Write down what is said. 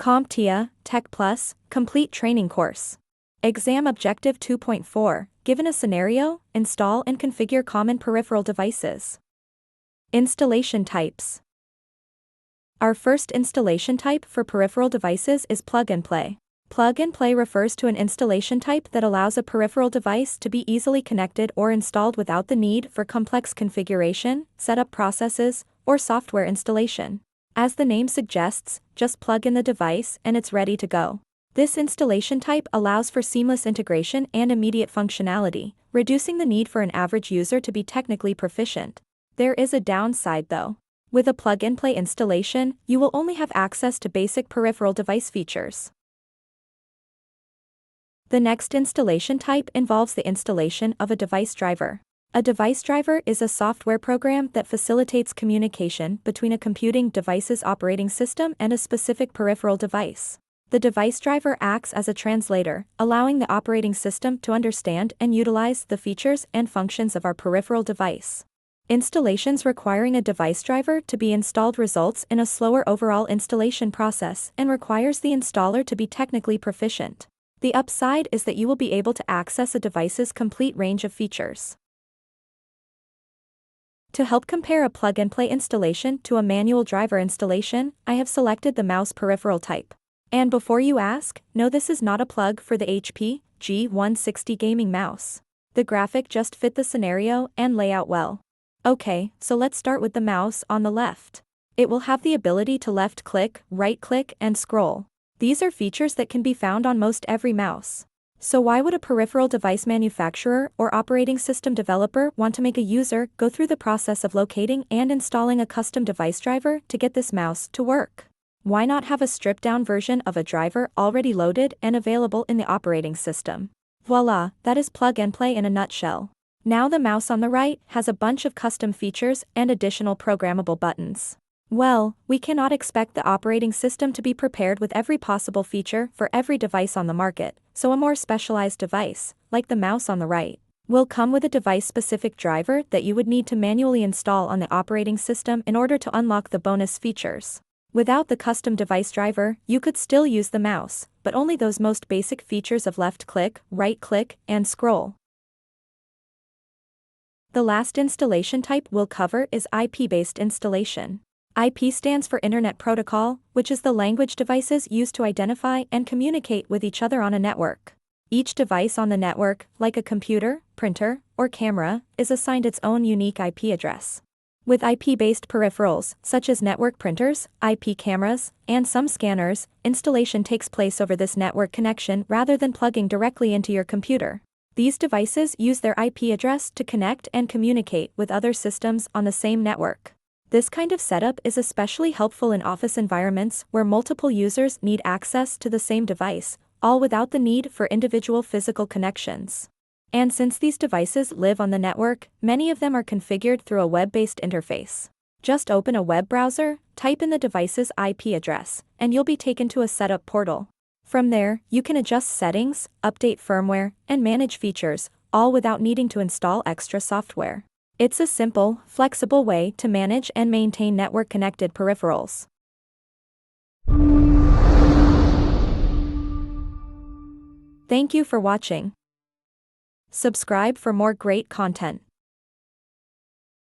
CompTIA Tech Plus Complete Training Course. Exam Objective 2.4. Given a scenario, install and configure common peripheral devices. Installation types. Our first installation type for peripheral devices is plug and play. Plug and play refers to an installation type that allows a peripheral device to be easily connected or installed without the need for complex configuration, setup processes, or software installation. As the name suggests, just plug in the device and it's ready to go. This installation type allows for seamless integration and immediate functionality, reducing the need for an average user to be technically proficient. There is a downside though. With a plug-and-play installation, you will only have access to basic peripheral device features. The next installation type involves the installation of a device driver. A device driver is a software program that facilitates communication between a computing device's operating system and a specific peripheral device. The device driver acts as a translator, allowing the operating system to understand and utilize the features and functions of our peripheral device. Installations requiring a device driver to be installed results in a slower overall installation process and requires the installer to be technically proficient. The upside is that you will be able to access a device's complete range of features. To help compare a plug-and-play installation to a manual driver installation, I have selected the mouse peripheral type. And before you ask, no, this is not a plug for the HP G160 gaming mouse. The graphic just fit the scenario and layout well. Okay, so let's start with the mouse on the left. It will have the ability to left-click, right-click, and scroll. These are features that can be found on most every mouse. So why would a peripheral device manufacturer or operating system developer want to make a user go through the process of locating and installing a custom device driver to get this mouse to work? Why not have a stripped-down version of a driver already loaded and available in the operating system? Voila, that is plug and play in a nutshell. Now the mouse on the right has a bunch of custom features and additional programmable buttons. Well, we cannot expect the operating system to be prepared with every possible feature for every device on the market, so a more specialized device, like the mouse on the right, will come with a device-specific driver that you would need to manually install on the operating system in order to unlock the bonus features. Without the custom device driver, you could still use the mouse, but only those most basic features of left-click, right-click, and scroll. The last installation type we'll cover is IP-based installation. IP stands for Internet Protocol, which is the language devices use to identify and communicate with each other on a network. Each device on the network, like a computer, printer, or camera, is assigned its own unique IP address. With IP-based peripherals, such as network printers, IP cameras, and some scanners, installation takes place over this network connection rather than plugging directly into your computer. These devices use their IP address to connect and communicate with other systems on the same network. This kind of setup is especially helpful in office environments where multiple users need access to the same device, all without the need for individual physical connections. And since these devices live on the network, many of them are configured through a web-based interface. Just open a web browser, type in the device's IP address, and you'll be taken to a setup portal. From there, you can adjust settings, update firmware, and manage features, all without needing to install extra software. It's a simple, flexible way to manage and maintain network-connected peripherals. Thank you for watching. Subscribe for more great content.